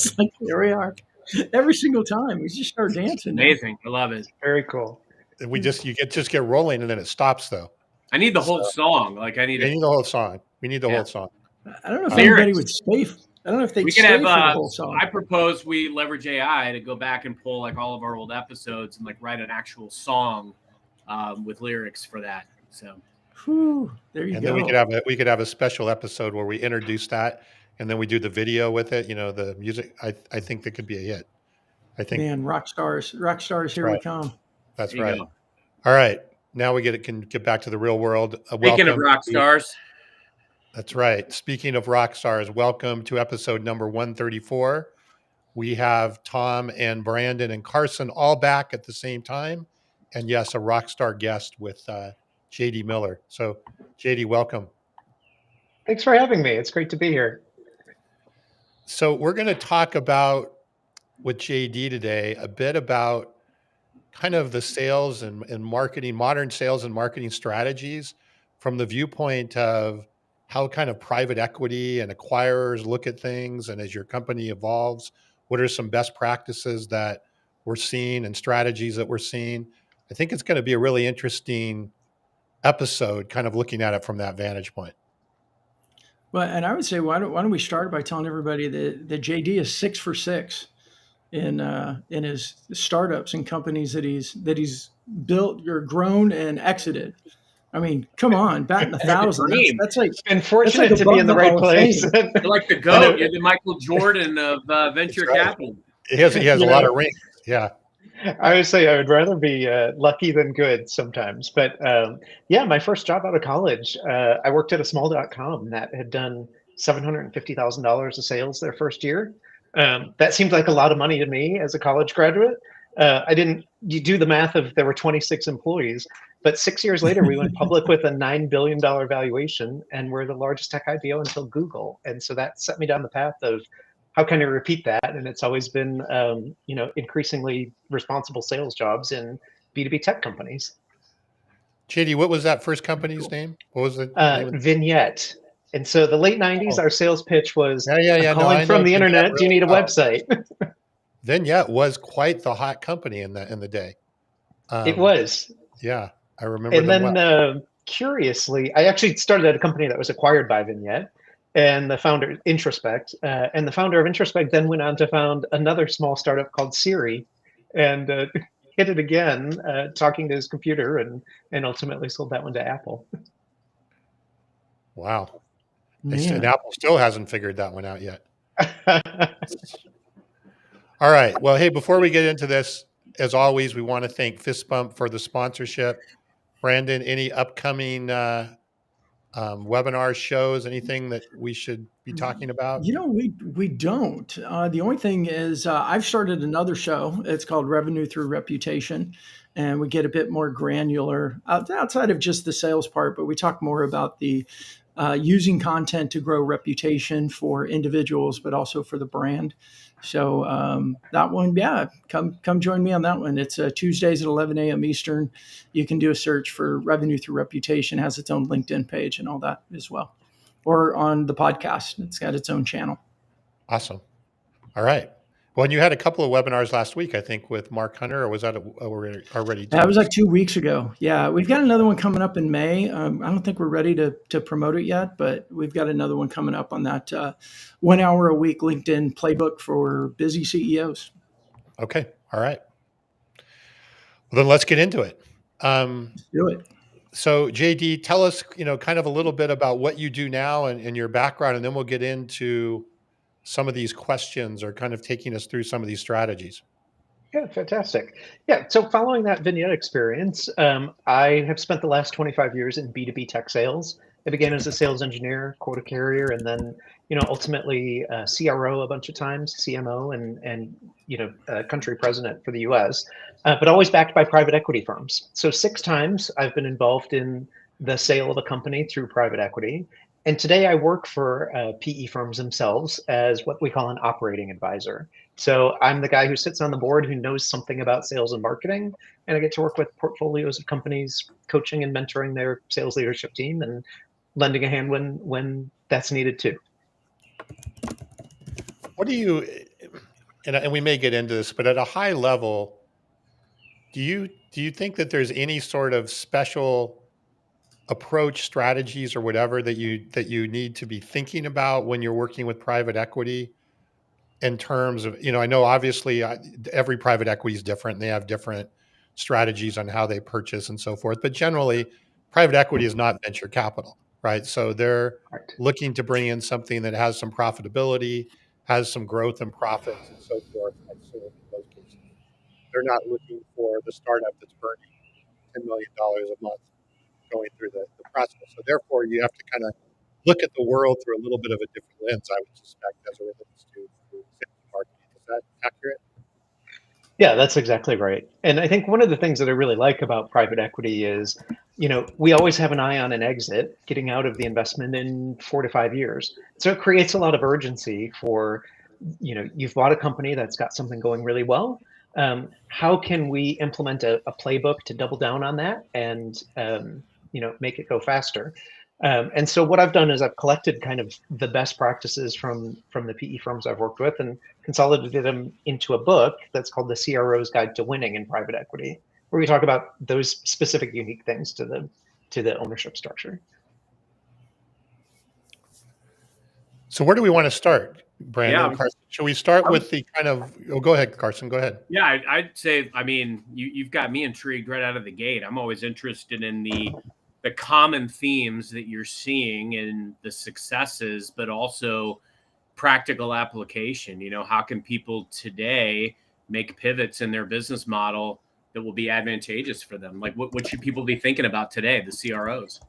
It's like, here we are. Every single time we just start dancing. Amazing. I love it. Very cool. We just get rolling and then it stops though. I need the whole song. Like I need the whole song. We need the whole song. I don't know if anybody would stay. I don't know if they'd stay for the whole song. I propose we leverage AI to go back and pull like all of our old episodes and like write an actual song with lyrics for that. So there you go. And then we could have a special episode where we introduce that and then we do the video with it, the music. I think that could be a hit. I think, man, rock stars, here we come. That's right. All right. Now we can get back to the real world. Speaking of rock stars. That's right. Speaking of rock stars, welcome to episode number 134. We have Tom and Brandon and Carson all back at the same time. And yes, a rock star guest with JD Miller. So JD, welcome. Thanks for having me. It's great to be here. So we're going to talk about with JD today a bit about kind of the sales and marketing, modern sales and marketing strategies from the viewpoint of how kind of private equity and acquirers look at things. And as your company evolves, what are some best practices that we're seeing and strategies that we're seeing? I think it's going to be a really interesting episode, kind of looking at it from that vantage point. Well, and I would say, why don't we start by telling everybody that JD is 6 for 6 in his startups and companies that he's built or grown and exited. I mean, come on, batting 1,000. That's like, it's been fortunate to be in the right place. You're like the GOAT. You're the Michael Jordan of venture capital. He has a lot of rings. Yeah. I would say I would rather be lucky than good sometimes. But my first job out of college, I worked at a small.com that had done $750,000 of sales their first year. That seemed like a lot of money to me as a college graduate. You do the math of there were 26 employees, but 6 years later, we went public with a $9 billion valuation and we're the largest tech IPO until Google. And so that set me down the path of how can I repeat that? And it's always been, increasingly responsible sales jobs in B2B tech companies. JD, what was that first company's name? What was it? Vignette. And so the late 90s, our sales pitch was calling from the internet. Really, do you need a website? Vignette was quite the hot company in the day. It was. Yeah, I remember. And then curiously, I actually started at a company that was acquired by Vignette and the founder, Introspect. And the founder of Introspect then went on to found another small startup called Siri and hit it again, talking to his computer and ultimately sold that one to Apple. Wow. And Apple still hasn't figured that one out yet. All right. Well, hey, before we get into this, as always, we want to thank Fist Bump for the sponsorship. Brandon, any upcoming webinars, shows, anything that we should be talking about? We don't. The only thing is I've started another show. It's called Revenue Through Reputation. And we get a bit more granular outside of just the sales part, but we talk more about the using content to grow reputation for individuals, but also for the brand. So that one, come join me on that one. It's Tuesdays at 11 a.m. Eastern. You can do a search for Revenue Through Reputation, has its own LinkedIn page and all that as well. Or on the podcast, it's got its own channel. Awesome. All right. Well, and you had a couple of webinars last week, I think, with Mark Hunter, or was that already? That was like 2 weeks ago. Yeah, we've got another one coming up in May. I don't think we're ready to promote it yet, but we've got another one coming up on that 1 hour a week LinkedIn playbook for busy CEOs. Okay. All right. Well, then let's get into it. Let's do it. So JD, tell us, kind of a little bit about what you do now and your background, and then we'll get into some of these questions or kind of taking us through some of these strategies. Yeah, fantastic. Yeah, so following that Vignette experience, I have spent the last 25 years in B2B tech sales. I began as a sales engineer, quota carrier, and then, ultimately CRO a bunch of times, CMO, and country president for the US, but always backed by private equity firms. So 6 times I've been involved in the sale of a company through private equity. And today I work for PE firms themselves as what we call an operating advisor. So I'm the guy who sits on the board who knows something about sales and marketing, and I get to work with portfolios of companies, coaching and mentoring their sales leadership team and lending a hand when that's needed too. What do you, and we may get into this, but at a high level, do you think that there's any sort of special approach, strategies, or whatever that you need to be thinking about when you're working with private equity in terms of, I know obviously every private equity is different and they have different strategies on how they purchase and so forth, but generally private equity is not venture capital, right? So they're Right. looking to bring in something that has some profitability, has some growth and profits and so forth. I assume in most cases, they're not looking for the startup that's burning $10 million a month going through the process. So therefore you have to kind of look at the world through a little bit of a different lens, I would suspect, as it relates to sales and marketing. Is that accurate? Yeah, that's exactly right. And I think one of the things that I really like about private equity is, we always have an eye on an exit, getting out of the investment in 4 to 5 years. So it creates a lot of urgency for, you've bought a company that's got something going really well. How can we implement a playbook to double down on that and, make it go faster? And so what I've done is I've collected kind of the best practices from the PE firms I've worked with and consolidated them into a book that's called the CRO's Guide to Winning in Private Equity, where we talk about those specific unique things to the ownership structure. So where do we want to start, Brandon? Yeah, Carson, should we start with the kind of, go ahead, Carson, go ahead. Yeah, I'd say, I mean, you've got me intrigued right out of the gate. I'm always interested in the common themes that you're seeing and the successes, but also practical application. How can people today make pivots in their business model that will be advantageous for them? Like what should people be thinking about today, the CROs?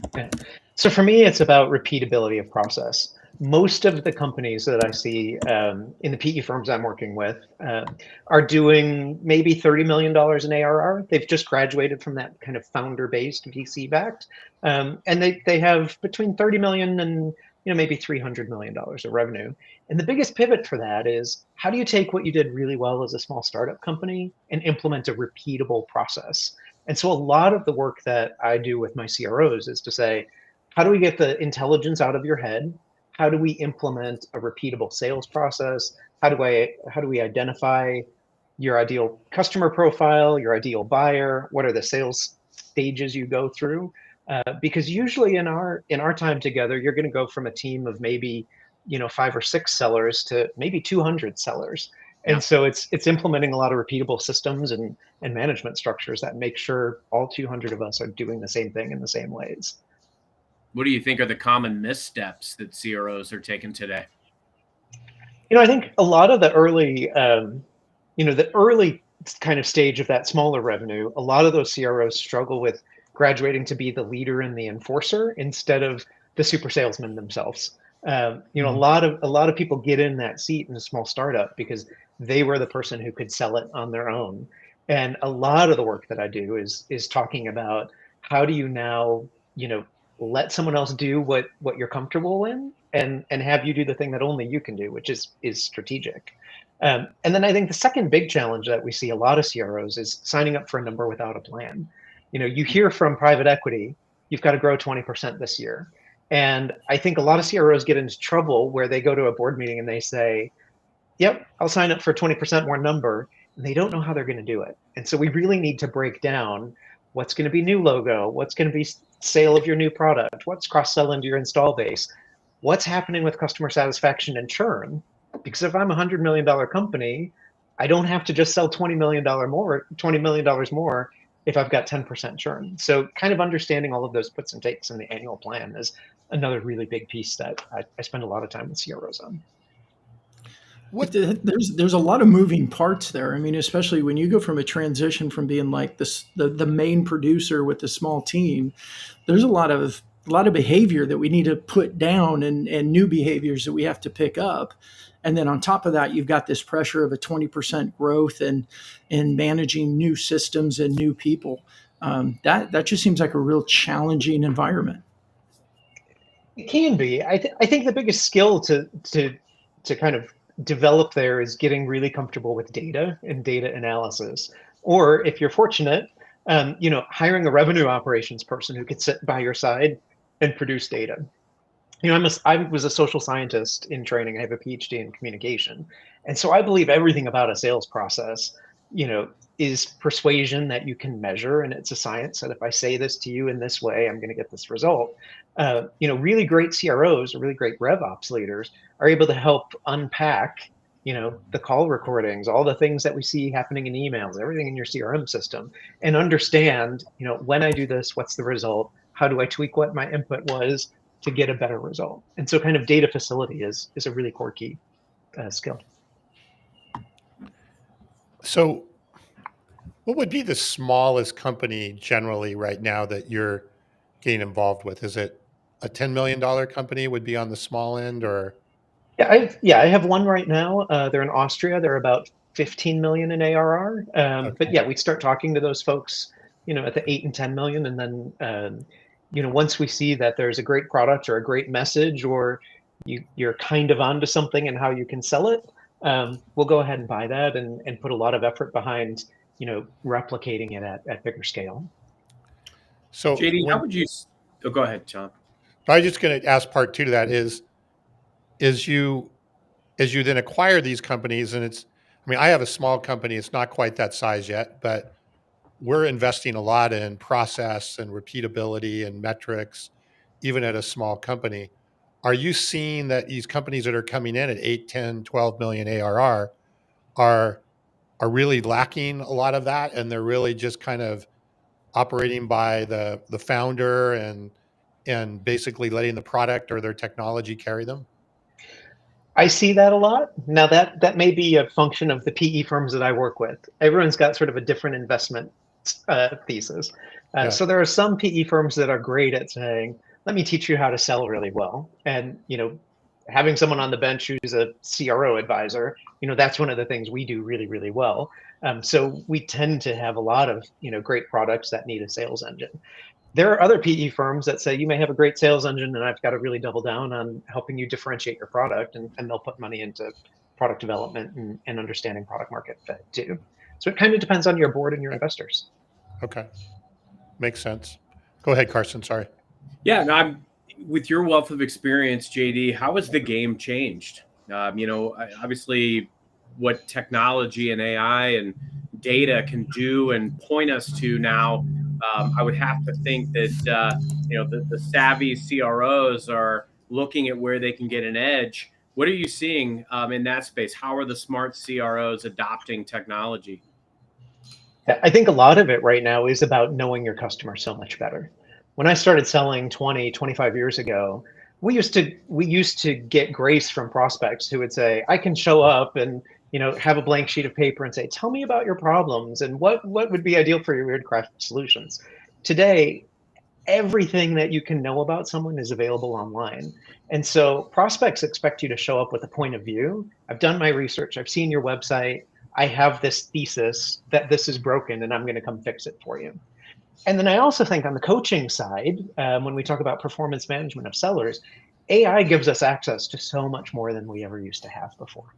Okay. So for me, it's about repeatability of process. Most of the companies that I see in the PE firms I'm working with are doing maybe $30 million in ARR. They've just graduated from that kind of founder-based VC-backed, and they have between 30 million and maybe $300 million of revenue. And the biggest pivot for that is, how do you take what you did really well as a small startup company and implement a repeatable process? And so a lot of the work that I do with my CROs is to say, how do we get the intelligence out of your head? How do we implement a repeatable sales process? How do we identify your ideal customer profile, your ideal buyer? What are the sales stages you go through? Because usually in our time together, you're going to go from a team of maybe 5 or 6 sellers to maybe 200 sellers. Yeah. And so it's implementing a lot of repeatable systems and management structures that make sure all 200 of us are doing the same thing in the same ways. What do you think are the common missteps that CROs are taking today? I think a lot of the early, the early kind of stage of that smaller revenue, a lot of those CROs struggle with graduating to be the leader and the enforcer instead of the super salesman themselves. A lot of people get in that seat in a small startup because they were the person who could sell it on their own. And a lot of the work that I do is talking about, how do you now, let someone else do what you're comfortable in, and have you do the thing that only you can do, which is strategic. And then I think the second big challenge that we see a lot of CROs is signing up for a number without a plan. You hear from private equity, you've got to grow 20% this year. And I think a lot of CROs get into trouble where they go to a board meeting and they say, yep, I'll sign up for 20% more number. And they don't know how they're going to do it. And so we really need to break down what's going to be new logo, what's going to be sale of your new product, what's cross-sell into your install base, what's happening with customer satisfaction and churn. Because if I'm a $100 million company, I don't have to just sell $20 million more if I've got 10% churn. So kind of understanding all of those puts and takes in the annual plan is another really big piece that I spend a lot of time with CROs on. There's a lot of moving parts there. I mean, especially when you go from a transition from being like the main producer with the small team, there's a lot of behavior that we need to put down and new behaviors that we have to pick up. And then on top of that, you've got this pressure of a 20% growth and managing new systems and new people. That just seems like a real challenging environment. It can be. I think the biggest skill to kind of develop there is getting really comfortable with data and data analysis. Or if you're fortunate, hiring a revenue operations person who could sit by your side and produce data. I was a social scientist in training. I have a PhD in communication. And so I believe everything about a sales process, is persuasion that you can measure, and it's a science that if I say this to you in this way, I'm going to get this result. Really great CROs or really great rev ops leaders are able to help unpack, the call recordings, all the things that we see happening in emails, everything in your CRM system, and understand, when I do this, what's the result? How do I tweak what my input was to get a better result? And so kind of data facility is a really core key skill. So what would be the smallest company generally right now that you're getting involved with? Is it a $10 million company would be on the small end, or? I have one right now. They're in Austria. They're about 15 million in ARR. But Okay. yeah, we start talking to those folks, at the 8 and 10 million, and then once we see that there's a great product or a great message, or you're kind of onto something and how you can sell it, we'll go ahead and buy that and put a lot of effort behind, replicating it at bigger scale. So JD, how would you? Oh, go ahead, John. I was just going to ask part two to that is you then acquire these companies, and I have a small company. It's not quite that size yet, but we're investing a lot in process and repeatability and metrics, even at a small company. Are you seeing that these companies that are coming in at 8, 10, 12 million ARR are really lacking a lot of that, and they're really just kind of operating by the founder and basically letting the product or their technology carry them? I see that a lot. Now that may be a function of the PE firms that I work with. Everyone's got sort of a different investment thesis. Yeah. So there are some PE firms that are great at saying, "Let me teach you how to sell really well," and having someone on the bench who's a CRO advisor, that's one of the things we do really, really well. So we tend to have a lot of great products that need a sales engine. There are other PE firms that say you may have a great sales engine and I've got to really double down on helping you differentiate your product, and they'll put money into product development and understanding product market fit too. So it kind of depends on your board and your investors. Okay. Makes sense. Go ahead, Carson. Sorry. Yeah, no, with your wealth of experience, JD, how has the game changed? Obviously what technology and AI and data can do and point us to now, I would have to think that, the savvy CROs are looking at where they can get an edge. What are you seeing in that space? How are the smart CROs adopting technology? I think a lot of it right now is about knowing your customer so much better. When I started selling 20, 25 years ago, we used to get grace from prospects who would say, I can show up and have a blank sheet of paper and say, tell me about your problems and what would be ideal for your weird craft solutions. Today, everything that you can know about someone is available online. And so prospects expect you to show up with a point of view. I've done my research. I've seen your website. I have this thesis that this is broken and I'm going to come fix it for you. And then I also think on the coaching side, when we talk about performance management of sellers, AI gives us access to so much more than we ever used to have before.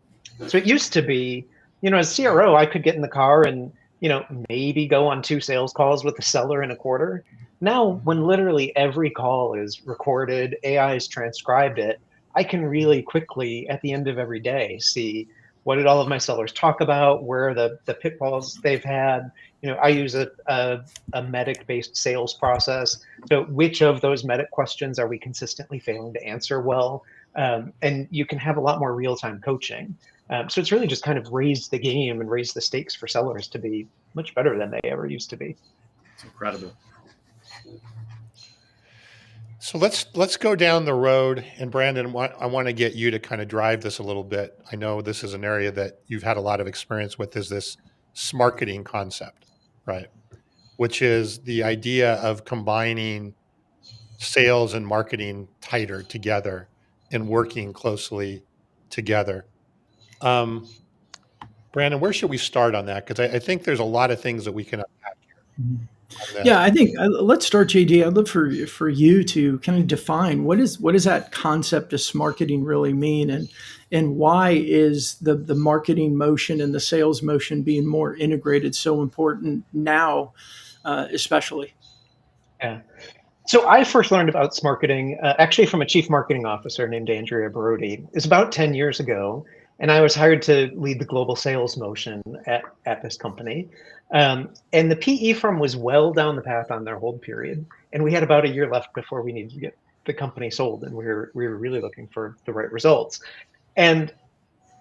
So it used to be, as CRO, I could get in the car and, maybe go on 2 sales calls with the seller in a quarter. Now, when literally every call is recorded, AI has transcribed it, I can really quickly, at the end of every day, see what did all of my sellers talk about, where are the pitfalls they've had. I use a medic-based sales process. So which of those medic questions are we consistently failing to answer well? And you can have a lot more real-time coaching. So it's really just kind of raised the game and raised the stakes for sellers to be much better than they ever used to be. It's incredible. So let's go down the road, and Brandon, I want to get you to kind of drive this a little bit. I know this is an area that you've had a lot of experience with, is this SMarketing concept, right? Which is the idea of combining sales and marketing tighter together and working closely together. Brandon, where should we start on that? Because I think there's a lot of things that we can unpack here. Yeah, I think let's start, JD. I'd love for you to kind of define what does that concept of SMarketing really mean, and why is the marketing motion and the sales motion being more integrated so important now, especially? Yeah. So I first learned about SMarketing actually from a chief marketing officer named Andrea Brody. It's about 10 years ago. And I was hired to lead the global sales motion at this company. And the PE firm was well down the path on their hold period. And we had about a year left before we needed to get the company sold. And we were really looking for the right results. And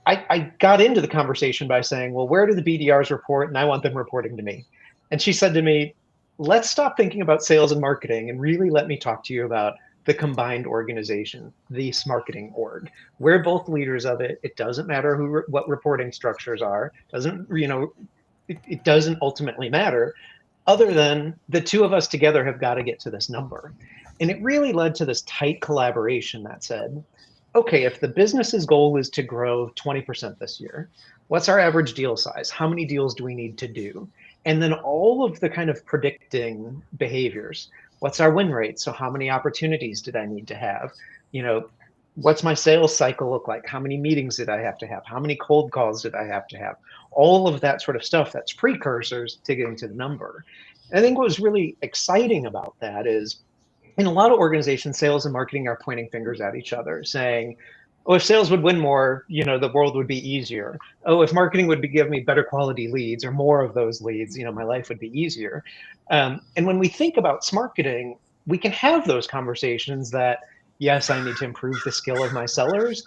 I got into the conversation by saying, well, where do the BDRs report? And I want them reporting to me. And she said to me, let's stop thinking about sales and marketing and really let me talk to you about the combined organization, the SMarketing org. We're both leaders of it. It doesn't matter what reporting structures are. It doesn't ultimately matter, other than the two of us together have got to get to this number. And it really led to this tight collaboration that said, okay, if the business's goal is to grow 20% this year, what's our average deal size? How many deals do we need to do? And then all of the kind of predicting behaviors. What's our win rate? So how many opportunities did I need to have? What's my sales cycle look like? How many meetings did I have to have? How many cold calls did I have to have? All of that sort of stuff, that's precursors to getting to the number. And I think what was really exciting about that is in a lot of organizations, sales and marketing are pointing fingers at each other saying, oh, if sales would win more, the world would be easier. Oh, if marketing would give me better quality leads or more of those leads, my life would be easier. And when we think about SMarketing, we can have those conversations that, yes, I need to improve the skill of my sellers,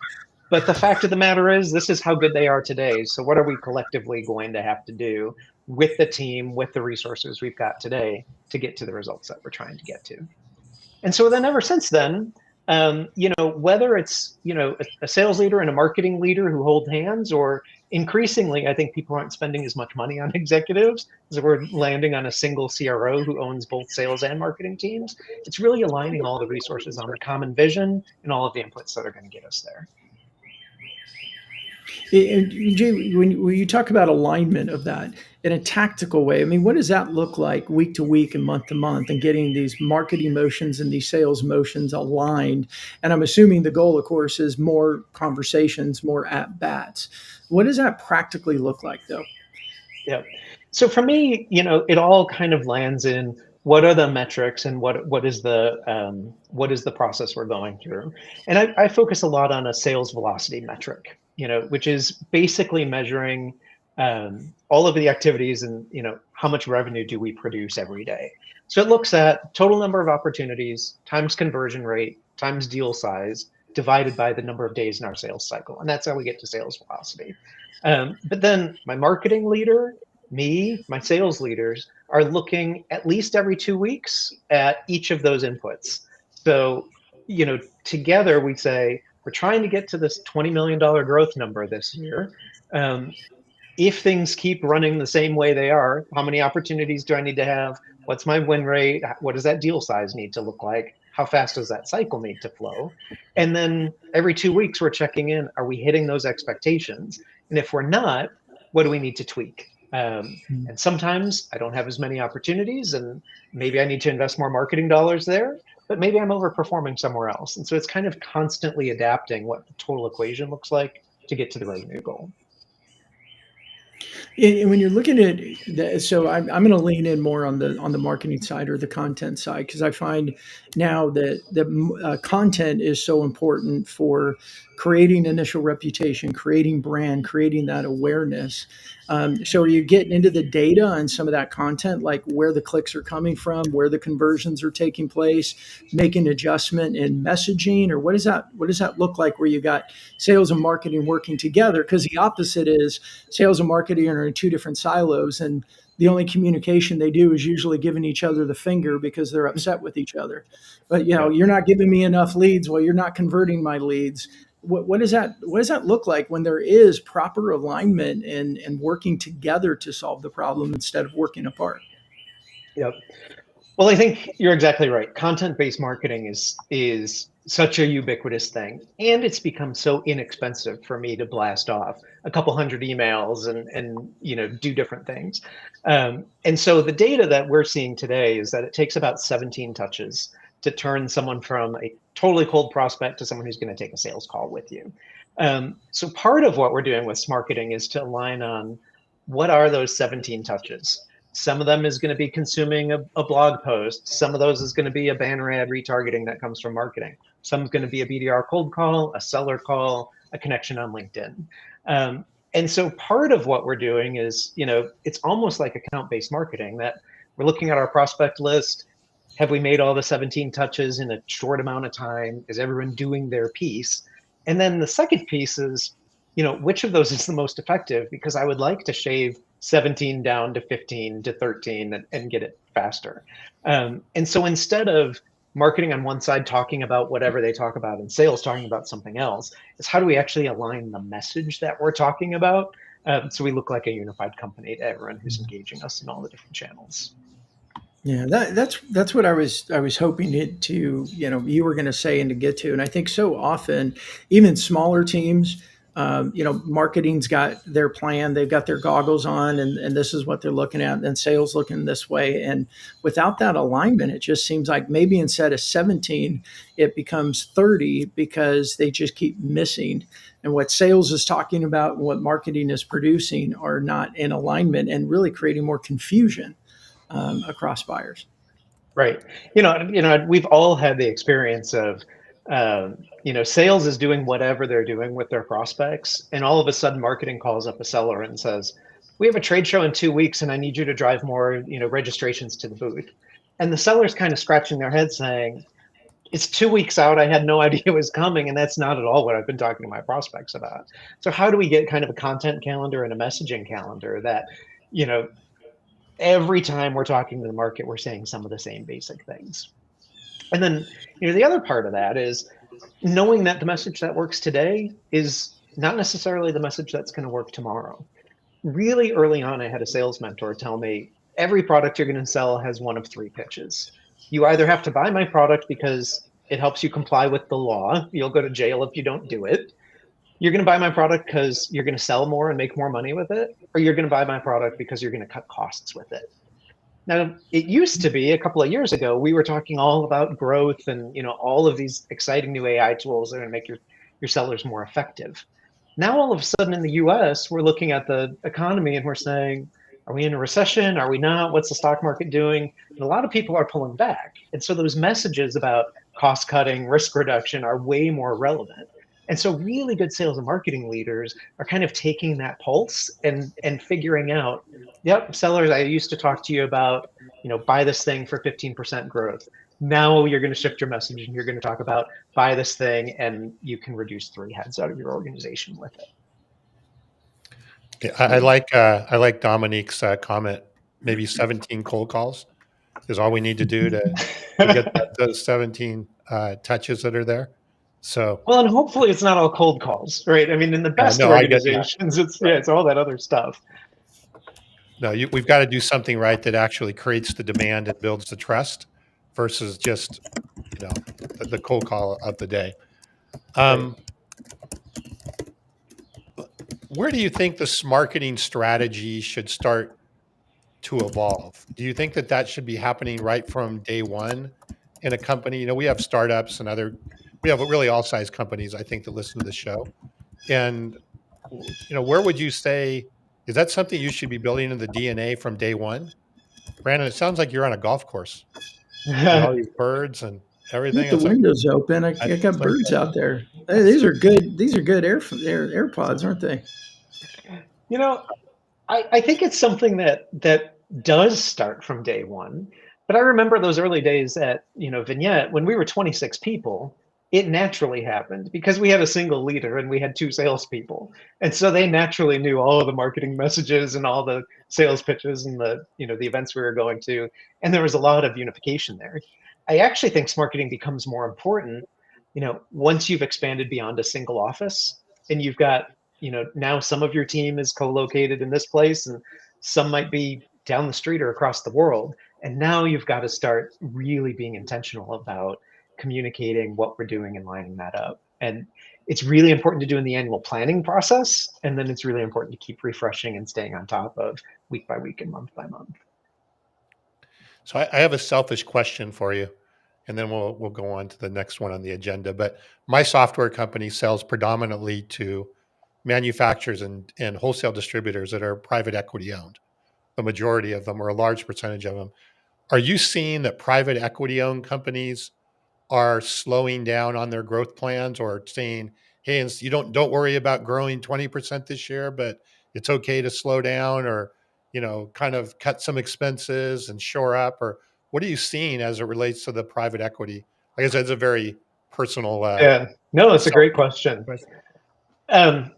but the fact of the matter is this is how good they are today. So what are we collectively going to have to do with the team, with the resources we've got today to get to the results that we're trying to get to? And so then ever since then, whether it's, a sales leader and a marketing leader who hold hands, or increasingly, I think people aren't spending as much money on executives as we're landing on a single CRO who owns both sales and marketing teams. It's really aligning all the resources on the common vision and all of the inputs that are going to get us there. And Jay, when you talk about alignment of that in a tactical way, I mean, what does that look like week to week and month to month, and getting these marketing motions and these sales motions aligned? And I'm assuming the goal, of course, is more conversations, more at bats. What does that practically look like, though? Yeah. So for me, it all kind of lands in what are the metrics and what is the process we're going through. And I focus a lot on a sales velocity metric, which is basically measuring all of the activities and how much revenue do we produce every day. So it looks at total number of opportunities times conversion rate times deal size divided by the number of days in our sales cycle, and that's how we get to sales velocity. But then my marketing leader, me, my sales leaders are looking at least every 2 weeks at each of those inputs. So, together we say, we're trying to get to this $20 million growth number this year. If things keep running the same way they are, how many opportunities do I need to have? What's my win rate? What does that deal size need to look like? How fast does that cycle need to flow? And then every 2 weeks, we're checking in. Are we hitting those expectations? And if we're not, what do we need to tweak? And sometimes I don't have as many opportunities, and maybe I need to invest more marketing dollars there, but maybe I'm overperforming somewhere else. And so it's kind of constantly adapting what the total equation looks like to get to the revenue goal. And when you're looking at that, so I'm going to lean in more on the marketing side or the content side, because I find now that the content is so important for creating initial reputation, creating brand, creating that awareness. So are you getting into the data on some of that content, like where the clicks are coming from, where the conversions are taking place, making adjustment in messaging, or what does that look like where you got sales and marketing working together? Because the opposite is sales and marketing are in two different silos, and the only communication they do is usually giving each other the finger because they're upset with each other. But you're not giving me enough leads. Well, you're not converting my leads. What does that look like when there is proper alignment and working together to solve the problem instead of working apart? Yep. Well, I think you're exactly right. Content-based marketing is such a ubiquitous thing, and it's become so inexpensive for me to blast off a couple hundred emails and do different things. And so the data that we're seeing today is that it takes about 17 touches to turn someone from a totally cold prospect to someone who's going to take a sales call with you. So part of what we're doing with SMarketing is to align on what are those 17 touches. Some of them is going to be consuming a blog post. Some of those is going to be a banner ad retargeting that comes from marketing. Some is going to be a BDR cold call, a seller call, a connection on LinkedIn. And so part of what we're doing is, it's almost like account-based marketing, that we're looking at our prospect list. Have we made all the 17 touches in a short amount of time? Is everyone doing their piece? And then the second piece is, which of those is the most effective? Because I would like to shave 17 down to 15 to 13 and get it faster. And so instead of marketing on one side talking about whatever they talk about and sales talking about something else, is how do we actually align the message that we're talking about, so we look like a unified company to everyone who's engaging us in all the different channels. Yeah, that's what I was hoping to you were going to say and to get to, and I think so often even smaller teams, marketing's got their plan, they've got their goggles on, and this is what they're looking at, and sales looking this way, and without that alignment, it just seems like maybe instead of 17, it becomes 30 because they just keep missing, and what sales is talking about and what marketing is producing are not in alignment and really creating more confusion across buyers. Right. We've all had the experience of, sales is doing whatever they're doing with their prospects, and all of a sudden, marketing calls up a seller and says, "We have a trade show in 2 weeks, and I need you to drive more, registrations to the booth." And the seller's kind of scratching their head, saying, "It's 2 weeks out. I had no idea it was coming, and that's not at all what I've been talking to my prospects about." So, how do we get kind of a content calendar and a messaging calendar that, you know, every time we're talking to the market, we're saying some of the same basic things? And then, the other part of that is knowing that the message that works today is not necessarily the message that's going to work tomorrow. Really early on, I had a sales mentor tell me every product you're going to sell has one of three pitches. You either have to buy my product because it helps you comply with the law, you'll go to jail if you don't do it. You're going to buy my product because you're going to sell more and make more money with it, or you're going to buy my product because you're going to cut costs with it. Now, it used to be a couple of years ago, we were talking all about growth and all of these exciting new AI tools that are going to make your sellers more effective. Now, all of a sudden in the US, we're looking at the economy and we're saying, are we in a recession? Are we not? What's the stock market doing? And a lot of people are pulling back. And so those messages about cost cutting, risk reduction are way more relevant. And so really good sales and marketing leaders are kind of taking that pulse and figuring out, yep, sellers, I used to talk to you about, buy this thing for 15% growth. Now you're going to shift your message and you're going to talk about buy this thing and you can reduce 3 heads out of your organization with it. Yeah, I like Dominique's comment. Maybe 17 cold calls is all we need to do to get those 17 touches that are there. So well, and hopefully it's not all cold calls, right? I mean, in the best organizations, it's all that other stuff. No, we've got to do something right that actually creates the demand and builds the trust versus just the cold call of the day. Where do you think this marketing strategy should start to evolve? Do you think that should be happening right from day one in a company? We have startups and we have really all size companies, I think, that listen to the show. And, where would you say, is that something you should be building in the DNA from day one? Brandon, it sounds like you're on a golf course. All these birds and everything. Keep the windows open. I got birds out there. Hey, these are good. These are good AirPods, aren't they? I think it's something that does start from day one. But I remember those early days at Vignette when we were 26 people. It naturally happened because we had a single leader and we had 2 salespeople, and so they naturally knew all of the marketing messages and all the sales pitches and the events we were going to, and there was a lot of unification there. I actually think SMarketing becomes more important, once you've expanded beyond a single office and you've got now some of your team is co-located in this place and some might be down the street or across the world, and now you've got to start really being intentional about communicating what we're doing and lining that up. And it's really important to do in the annual planning process. And then it's really important to keep refreshing and staying on top of week by week and month by month. So I have a selfish question for you, and then we'll go on to the next one on the agenda. But my software company sells predominantly to manufacturers and wholesale distributors that are private equity owned. The majority of them, or a large percentage of them. Are you seeing that private equity owned companies are slowing down on their growth plans or saying, hey, and you don't worry about growing 20% this year, but it's okay to slow down, or, kind of cut some expenses and shore up? Or what are you seeing as it relates to the private equity? Like I said, it's a very personal, Yeah, no, it's a self great question. question.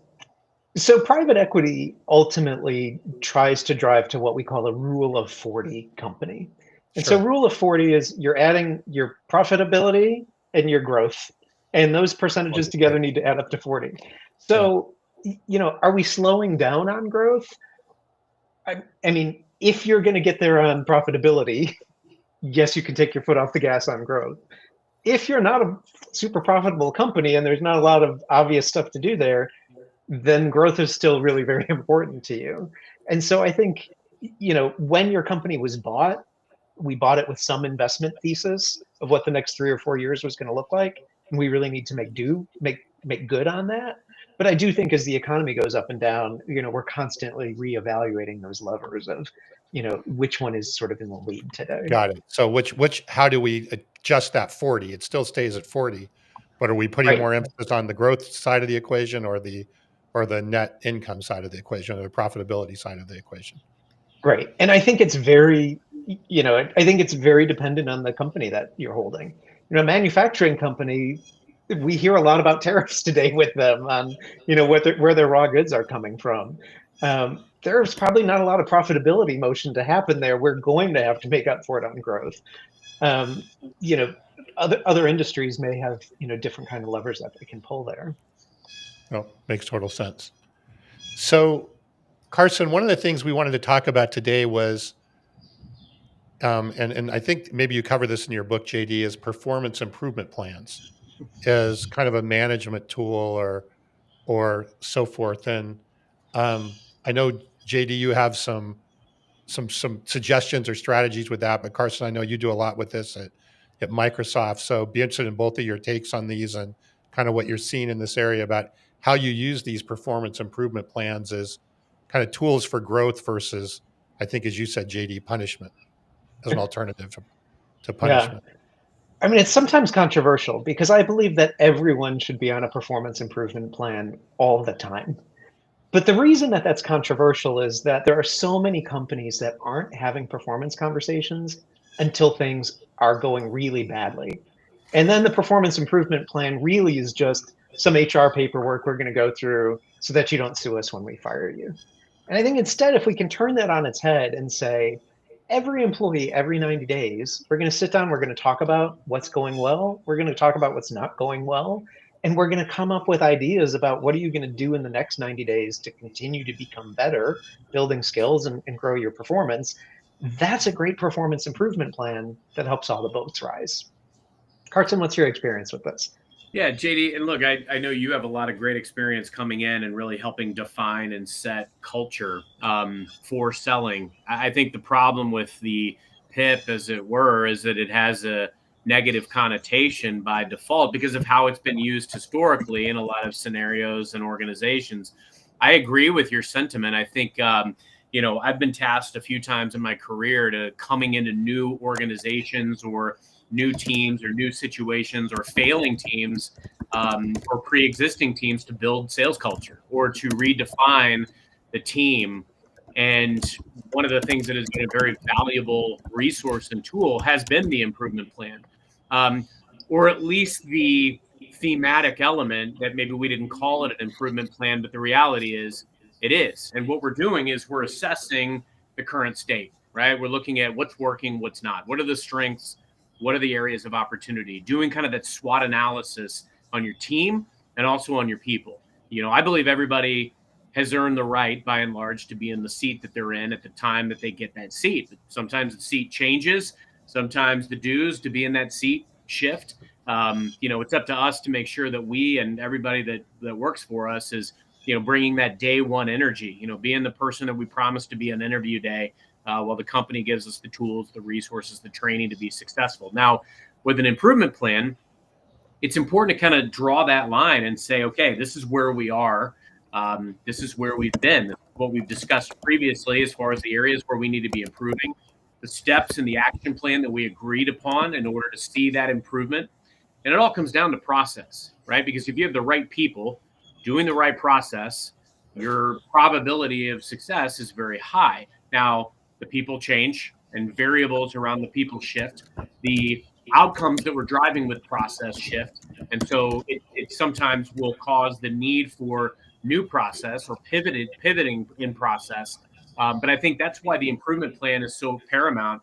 So private equity ultimately tries to drive to what we call a rule of 40 company. And so Sure. rule of 40 is you're adding your profitability and your growth, and those percentages together need to add up to 40. So, are we slowing down on growth? I mean, if you're going to get there on profitability, yes, you can take your foot off the gas on growth. If you're not a super profitable company and there's not a lot of obvious stuff to do there, then growth is still really very important to you. And so I think, when your company was bought, we bought it with some investment thesis of what the next 3 or 4 years was going to look like. And we really need to make good on that. But I do think as the economy goes up and down, we're constantly reevaluating those levers of, which one is sort of in the lead today. Got it. So how do we adjust that 40? It still stays at 40, but are we putting Right. more emphasis on the growth side of the equation, or the net income side of the equation, or the profitability side of the equation? Right. And I think it's very, I think it's very dependent on the company that you're holding. A manufacturing company, we hear a lot about tariffs today with them on, where their raw goods are coming from. There's probably not a lot of profitability motion to happen there. We're going to have to make up for it on growth. Um, you know, other industries may have, different kind of levers that they can pull there. Oh, makes total sense. So, Carson, one of the things we wanted to talk about today was, and I think maybe you cover this in your book, JD, is performance improvement plans as kind of a management tool, or so forth. And I know, JD, you have some suggestions or strategies with that, but Carson, I know you do a lot with this at Microsoft. So be interested in both of your takes on these, and kind of what you're seeing in this area about how you use these performance improvement plans as kind of tools for growth versus, I think, as you said, JD, punishment as an alternative to punishment. Yeah. I mean, it's sometimes controversial because I believe that everyone should be on a performance improvement plan all the time. But the reason that that's controversial is that there are so many companies that aren't having performance conversations until things are going really badly. And then the performance improvement plan really is just some HR paperwork we're going to go through so that you don't sue us when we fire you. And I think instead, if we can turn that on its head and say, every employee, every 90 days, we're going to sit down, we're going to talk about what's going well, we're going to talk about what's not going well, and we're going to come up with ideas about what are you going to do in the next 90 days to continue to become better, building skills and grow your performance. That's a great performance improvement plan that helps all the boats rise. Carson, what's your experience with this? Yeah, JD, and look, I know you have a lot of great experience coming in and really helping define and set culture for selling. I think the problem with the PIP, as it were, is that it has a negative connotation by default because of how it's been used historically in a lot of scenarios and organizations. I agree with your sentiment. I think, I've been tasked a few times in my career to coming into new organizations or new teams or new situations or failing teams or pre-existing teams to build sales culture or to redefine the team. And one of the things that has been a very valuable resource and tool has been the improvement plan, or at least the thematic element that maybe we didn't call it an improvement plan, but the reality is it is. And what we're doing is we're assessing the current state, right? We're looking at what's working, what's not. What are the strengths? What are the areas of opportunity? Doing kind of that SWOT analysis on your team and also on your people. I believe everybody has earned the right, by and large, to be in the seat that they're in at the time that they get that seat. But sometimes the seat changes. Sometimes the dues to be in that seat shift. It's up to us to make sure that we and everybody that works for us is, bringing that day one energy, being the person that we promised to be on interview day, while the company gives us the tools, the resources, the training to be successful. Now, with an improvement plan, it's important to kind of draw that line and say, okay, this is where we are. This is where we've been. What we've discussed previously as far as the areas where we need to be improving, the steps in the action plan that we agreed upon in order to see that improvement. And it all comes down to process, right? Because if you have the right people doing the right process, your probability of success is very high. Now, the people change and variables around the people shift. The outcomes that we're driving with process shift. And so it sometimes will cause the need for new process or pivoting in process. But I think that's why the improvement plan is so paramount.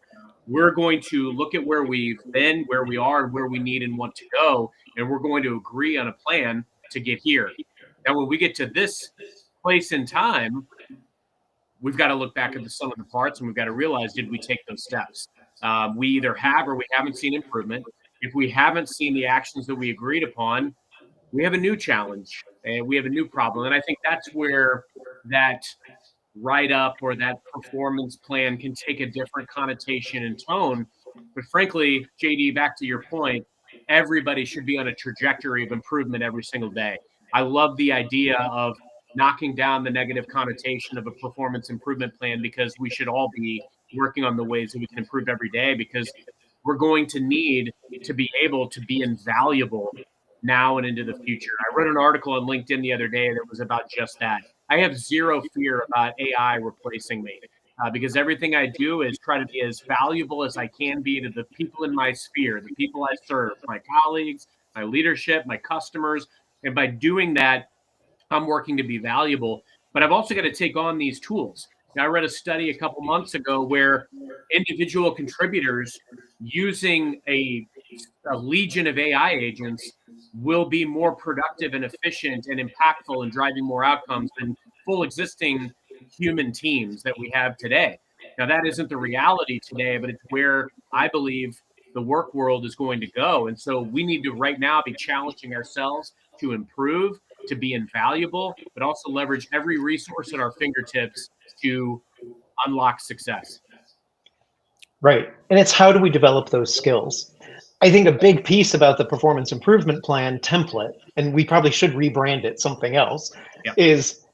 We're going to look at where we've been, where we are, and where we need and want to go, and we're going to agree on a plan to get here. Now, when we get to this place in time, we've got to look back at the sum of the parts, and we've got to realize, did we take those steps? We either have or we haven't seen improvement. If we haven't seen the actions that we agreed upon, we have a new challenge and we have a new problem. And I think that's where that write up or that performance plan can take a different connotation and tone. But frankly, JD, back to your point, everybody should be on a trajectory of improvement every single day. I love the idea of knocking down the negative connotation of a performance improvement plan, because we should all be working on the ways that we can improve every day, because we're going to need to be able to be invaluable now and into the future. I wrote an article on LinkedIn the other day that was about just that. I have zero fear about AI replacing me, because everything I do is try to be as valuable as I can be to the people in my sphere, the people I serve, my colleagues, my leadership, my customers. And by doing that, I'm working to be valuable. But I've also got to take on these tools. Now, I read a study a couple months ago where individual contributors using a legion of AI agents will be more productive and efficient and impactful in driving more outcomes than full existing human teams that we have today. Now, that isn't the reality today, but it's where I believe the work world is going to go. And so we need to right now be challenging ourselves to improve, to be invaluable, but also leverage every resource at our fingertips to unlock success. Right. And it's how do we develop those skills? I think a big piece about the performance improvement plan template, and we probably should rebrand it something else, is,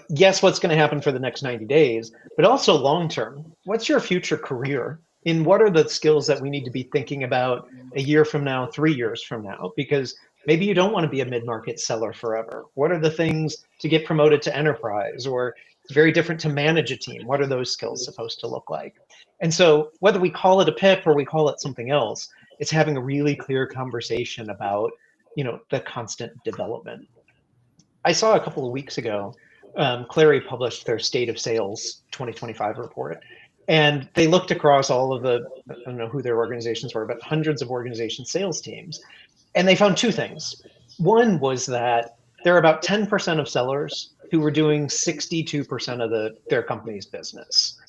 yes, what's going to happen for the next 90 days, but also long term. What's your future career? And what are the skills that we need to be thinking about a year from now, 3 years from now? Because maybe you don't want to be a mid-market seller forever. What are the things to get promoted to enterprise? Or it's very different to manage a team. What are those skills supposed to look like? And so whether we call it a PIP or we call it something else, it's having a really clear conversation about, the constant development. I saw a couple of weeks ago, Clary published their State of Sales 2025 report. And they looked across all of the, I don't know who their organizations were, but hundreds of organization sales teams. And they found two things. One was that there are about 10% of sellers who were doing 62% of their company's business.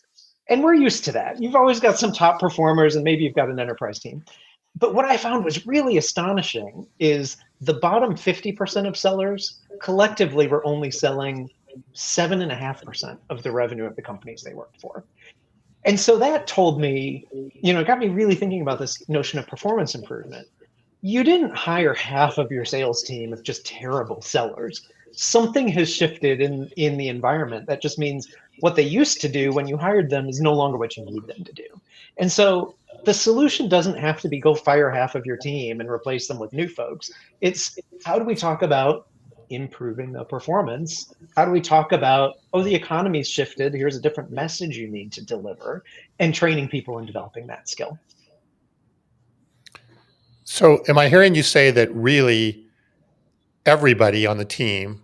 And we're used to that. You've always got some top performers, and maybe you've got an enterprise team. But what I found was really astonishing is the bottom 50% of sellers collectively were only selling 7.5% of the revenue of the companies they worked for. And so that told me, it got me really thinking about this notion of performance improvement. You didn't hire half of your sales team of just terrible sellers. Something has shifted in the environment. That just means what they used to do when you hired them is no longer what you need them to do. And so the solution doesn't have to be go fire half of your team and replace them with new folks. It's how do we talk about improving the performance? How do we talk about, the economy's shifted, here's a different message you need to deliver, and training people and developing that skill. So am I hearing you say that really everybody on the team,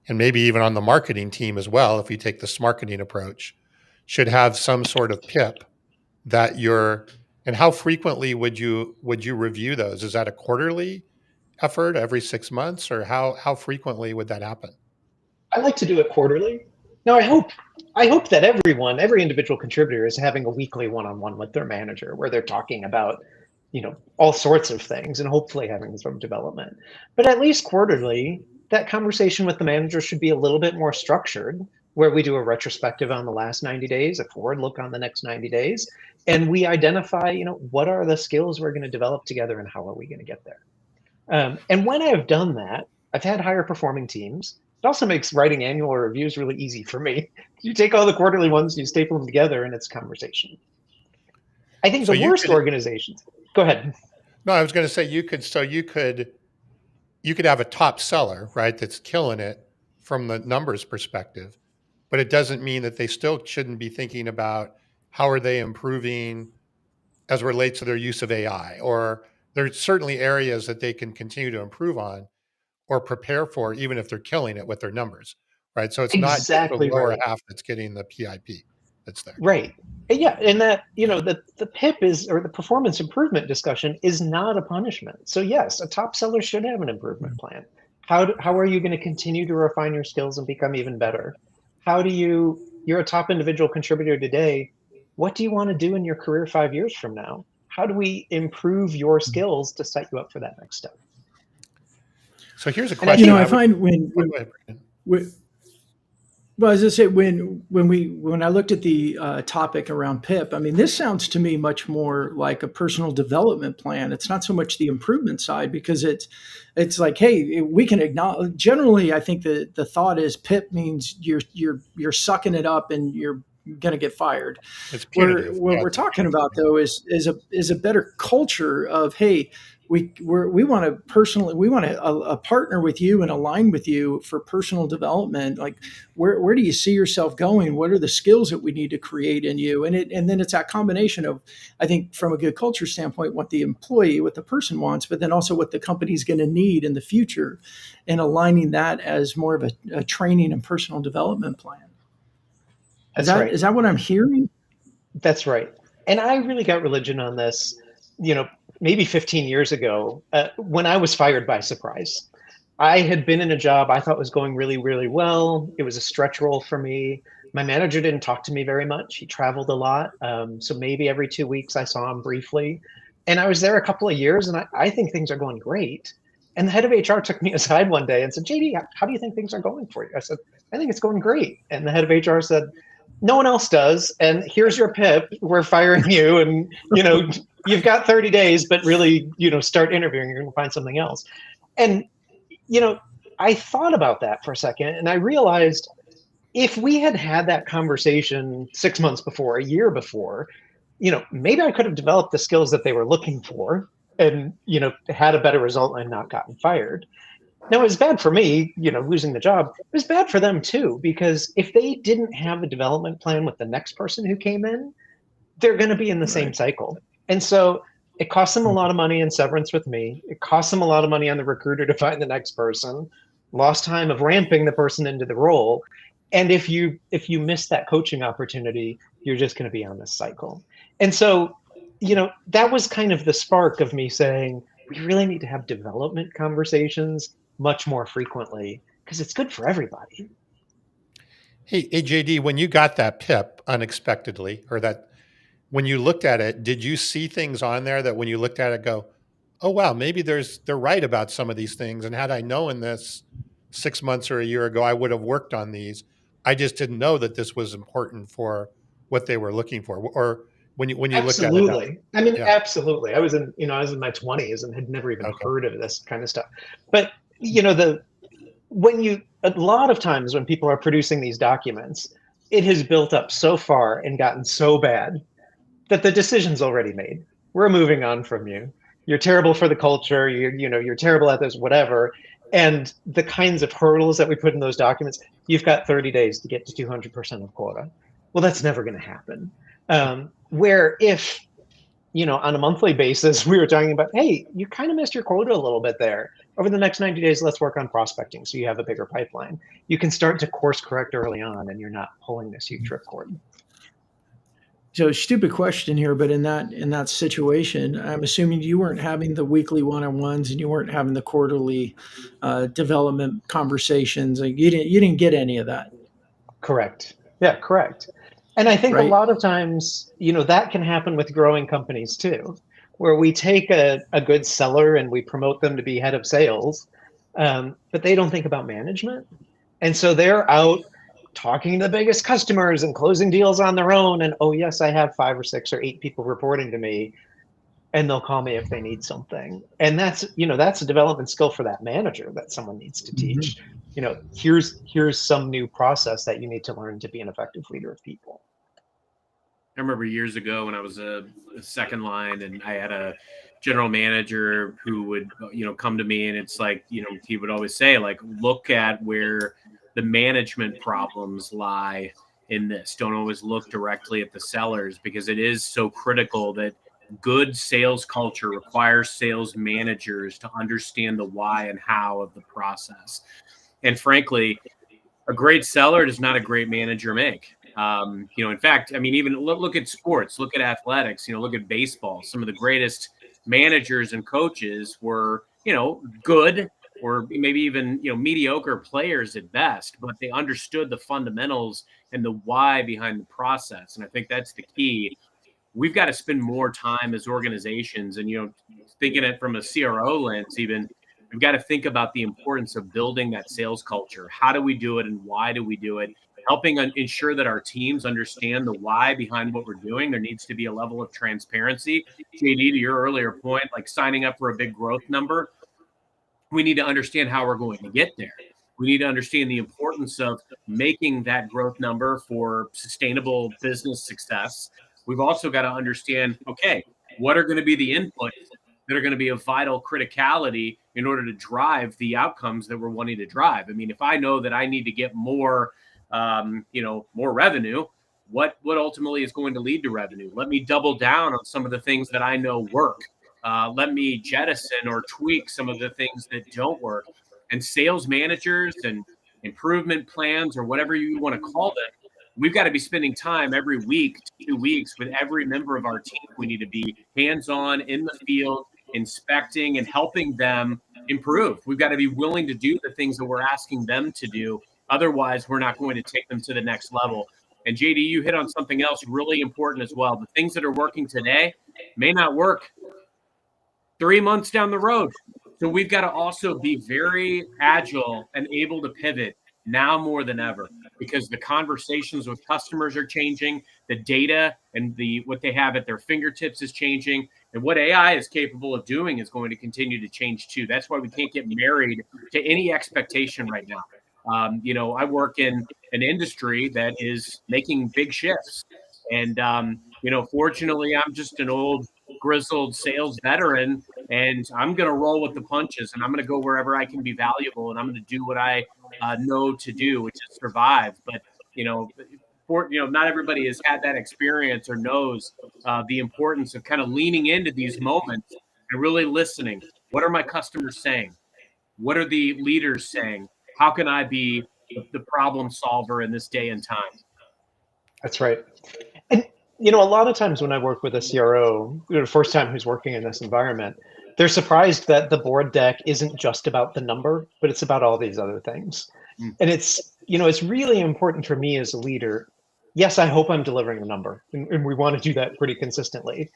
and maybe even on the marketing team as well, if you take the SMarketing approach, should have some sort of PIP that and how frequently would you review those? Is that a quarterly effort every 6 months, or how frequently would that happen? I like to do it quarterly. Now, I hope that every individual contributor is having a weekly one-on-one with their manager where they're talking about, all sorts of things and hopefully having some development. But at least quarterly, that conversation with the manager should be a little bit more structured, where we do a retrospective on the last 90 days, a forward look on the next 90 days, and we identify, what are the skills we're going to develop together and how are we going to get there? And when I've done that, I've had higher performing teams. It also makes writing annual reviews really easy for me. You take all the quarterly ones, you staple them together, and it's conversation. I think the worst organizations. Go ahead. No, I was going to say you could have a top seller, right? That's killing it from the numbers perspective, but it doesn't mean that they still shouldn't be thinking about how are they improving as it relates to their use of AI, or there's certainly areas that they can continue to improve on or prepare for, even if they're killing it with their numbers, right? So it's not just the Exactly lower right. half that's getting the PIP that's there. Right. Yeah, and that, the PIP is, or the performance improvement discussion is not a punishment. So yes, a top seller should have an improvement plan. How are you going to continue to refine your skills and become even better? You're a top individual contributor today. What do you want to do in your career 5 years from now? How do we improve your skills to set you up for that next step? So here's a And I question I think, find oh, go ahead, Brandon. when well, as I say, when I looked at the topic around PIP, I mean, this sounds to me much more like a personal development plan. It's not so much the improvement side because it's like, hey, we can acknowledge. Generally, I think the thought is PIP means you're sucking it up and you're going to get fired. It's Where punitive. what Yeah, we're it's talking punitive. about though is a better culture of, hey, we want to personally, we want to partner with you and align with you for personal development. Like where do you see yourself going? What are the skills that we need to create in you? And then it's that combination of, I think, from a good culture standpoint, what the employee, what the person wants, but then also what the company's going to need in the future, and aligning that as more of a training and personal development plan. that's right. Is that what I'm hearing? That's right. And I really got religion on this, you know, maybe 15 years ago, when I was fired by surprise. I had been in a job I thought was going really, really well. It was a stretch role for me. My manager didn't talk to me very much. He traveled a lot. So maybe every 2 weeks I saw him briefly. And I was there a couple of years, and I think things are going great. And the head of HR took me aside one day and said, JD, how do you think things are going for you? I said, I think it's going great. And the head of HR said, no one else does. And here's your PIP. We're firing you. And, you've got 30 days, but really, start interviewing. You're going to find something else. And, you know, I thought about that for a second, and I realized if we had had that conversation 6 months before, a year before, maybe I could have developed the skills that they were looking for and, had a better result and not gotten fired. Now, it was bad for me, losing the job. It was bad for them too, because if they didn't have a development plan with the next person who came in, they're going to be in the same Right. cycle. And so it costs them a lot of money in severance with me. It costs them a lot of money on the recruiter to find the next person, lost time of ramping the person into the role. And if you miss that coaching opportunity, you're just going to be on this cycle. And so, that was kind of the spark of me saying, we really need to have development conversations much more frequently because it's good for everybody. Hey, JD, when you got that PIP unexpectedly, or that when you looked at it, did you see things on there that when you looked at it go, oh wow, maybe they're right about some of these things. And had I known this 6 months or a year ago, I would have worked on these. I just didn't know that this was important for what they were looking for. Or when you looked at it, that was, Absolutely. I mean, yeah, absolutely. I was in my 20s and had never even okay, heard of this kind of stuff. But, a lot of times when people are producing these documents, it has built up so far and gotten so bad that the decision's already made. We're moving on from you. You're terrible for the culture. You're terrible at this, whatever. And the kinds of hurdles that we put in those documents, you've got 30 days to get to 200% of quota. Well, that's never going to happen. Where if, on a monthly basis, we were talking about, hey, you kind of missed your quota a little bit there. Over the next 90 days, let's work on prospecting so you have a bigger pipeline. You can start to course correct early on and you're not pulling this huge ripcord. So stupid question here, but in that situation, I'm assuming you weren't having the weekly one-on-ones and you weren't having the quarterly development conversations. Like you didn't get any of that, Correct. Yeah, correct. And I think a right? lot of times, that can happen with growing companies too, where we take a good seller and we promote them to be head of sales, but they don't think about management. And so they're out talking to the biggest customers and closing deals on their own. And oh, yes, I have 5 or 6 or 8 people reporting to me, and they'll call me if they need something. And that's a development skill for that manager that someone needs to Mhm. teach. Here's some new process that you need to learn to be an effective leader of people. I remember years ago when I was a second line and I had a general manager who would, come to me, and it's like, he would always say, like, look at where the management problems lie in this. Don't always look directly at the sellers, because it is so critical that good sales culture requires sales managers to understand the why and how of the process. And frankly, a great seller does not a great manager make. In fact, I mean, even look at sports, look at athletics, look at baseball. Some of the greatest managers and coaches were, good, or maybe even, mediocre players at best, but they understood the fundamentals and the why behind the process. And I think that's the key. We've got to spend more time as organizations, and, thinking it from a CRO lens, even, we've got to think about the importance of building that sales culture. How do we do it, and why do we do it? Helping ensure that our teams understand the why behind what we're doing. There needs to be a level of transparency. JD, to your earlier point, like signing up for a big growth number, we need to understand how we're going to get there. We need to understand the importance of making that growth number for sustainable business success. We've also got to understand, okay, what are going to be the inputs that are going to be of vital criticality in order to drive the outcomes that we're wanting to drive. I mean, if I know that I need to get more, more revenue, what ultimately is going to lead to revenue? Let me double down on some of the things that I know work. Let me jettison or tweak some of the things that don't work. And sales managers and improvement plans, or whatever you want to call them, we've got to be spending time every week, 2 weeks, with every member of our team. We need to be hands-on in the field, inspecting and helping them improve. We've got to be willing to do the things that we're asking them to do. Otherwise, we're not going to take them to the next level. And JD, you hit on something else really important as well. The things that are working today may not work 3 months down the road. So we've got to also be very agile and able to pivot now more than ever, because the conversations with customers are changing, the data and what they have at their fingertips is changing, and what AI is capable of doing is going to continue to change too. That's why we can't get married to any expectation right now. I work in an industry that is making big shifts, and fortunately, I'm just an old grizzled sales veteran, and I'm going to roll with the punches, and I'm going to go wherever I can be valuable, and I'm going to do what I know to do, which is survive. But not everybody has had that experience or knows the importance of kind of leaning into these moments and really listening. What are my customers saying? What are the leaders saying? How can I be the problem solver in this day and time? That's right. And a lot of times when I work with a CRO, the first time who's working in this environment, they're surprised that the board deck isn't just about the number, but it's about all these other things. And it's really important for me as a leader. Yes, I hope I'm delivering a number, and we want to do that pretty consistently.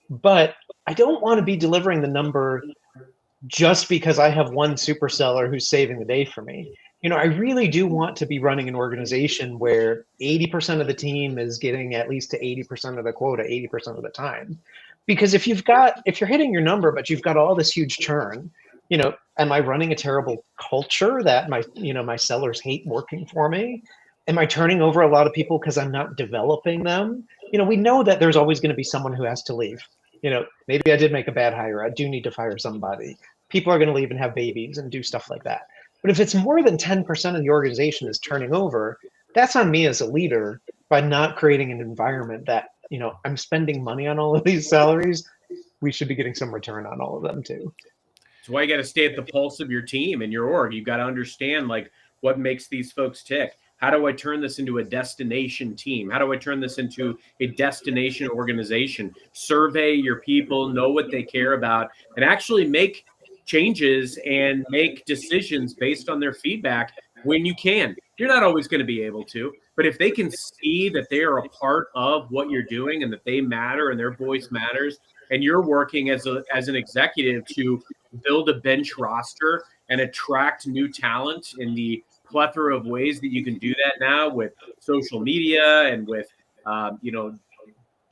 But I don't want to be delivering the number just because I have one super seller who's saving the day for me. I really do want to be running an organization where 80% of the team is getting at least to 80% of the quota 80% of the time. Because if you're hitting your number, but you've got all this huge churn, am I running a terrible culture that my sellers hate working for me? Am I turning over a lot of people because I'm not developing them? We know that there's always going to be someone who has to leave. Maybe I did make a bad hire. I do need to fire somebody. People are going to leave and have babies and do stuff like that. But if it's more than 10% of the organization is turning over, that's on me as a leader by not creating an environment that, I'm spending money on all of these salaries. We should be getting some return on all of them too. That's why you got to stay at the pulse of your team and your org. You've got to understand what makes these folks tick. How do I turn this into a destination team? How do I turn this into a destination organization? Survey your people, know what they care about, and actually make changes and make decisions based on their feedback when you can. You're not always going to be able to, but if they can see that they are a part of what you're doing and that they matter and their voice matters, and you're working as an executive to build a bench roster and attract new talent in the plethora of ways that you can do that now with social media and with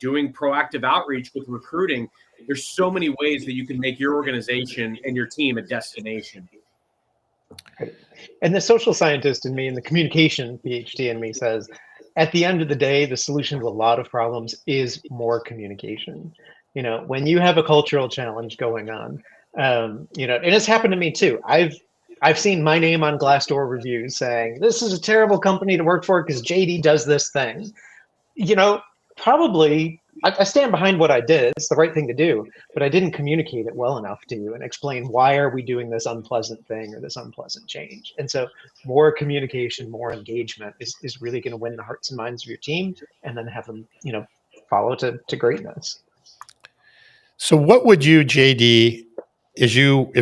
doing proactive outreach with recruiting. There's so many ways that you can make your organization and your team a destination. And the social scientist in me and the communication PhD in me says, at the end of the day, the solution to a lot of problems is more communication. When you have a cultural challenge going on, and it's happened to me too. I've seen my name on Glassdoor reviews saying this is a terrible company to work for because JD does this thing. you know, Probably I stand behind what I did. It's the right thing to do, but I didn't communicate it well enough to you and explain why are we doing this unpleasant thing or this unpleasant change. And so more communication, more engagement is really going to win the hearts and minds of your team and then have them, follow to greatness. So what would you, JD, if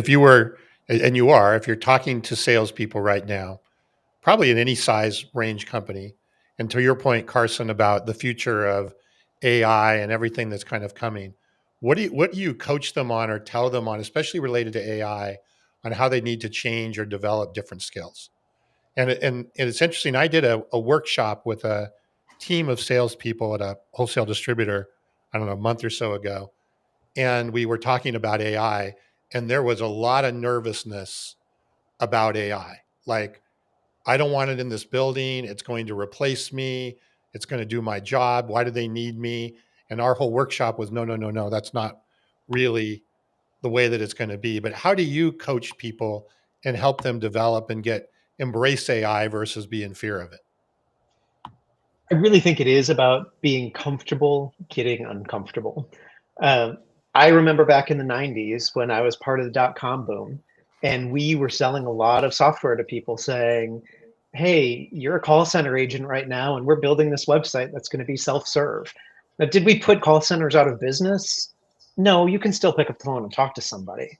you were, and you are, if you're talking to salespeople right now, probably in any size range company, and to your point, Carson, about the future of AI and everything that's kind of coming, what do you coach them on or tell them on, especially related to AI, on how they need to change or develop different skills? And it's interesting. I did a workshop with a team of salespeople at a wholesale distributor, I don't know, a month or so ago, and we were talking about AI, and there was a lot of nervousness about AI. Like, I don't want it in this building. It's going to replace me. It's going to do my job. Why do they need me? And our whole workshop was no, no, no, no. That's not really the way that it's going to be. But how do you coach people and help them develop and embrace AI versus be in fear of it? I really think it is about being comfortable getting uncomfortable. Um, I remember back in the 90s when I was part of the dot-com boom, and we were selling a lot of software to people saying, hey, you're a call center agent right now, and we're building this website that's going to be self-serve. Now, did we put call centers out of business? No, you can still pick up the phone and talk to somebody.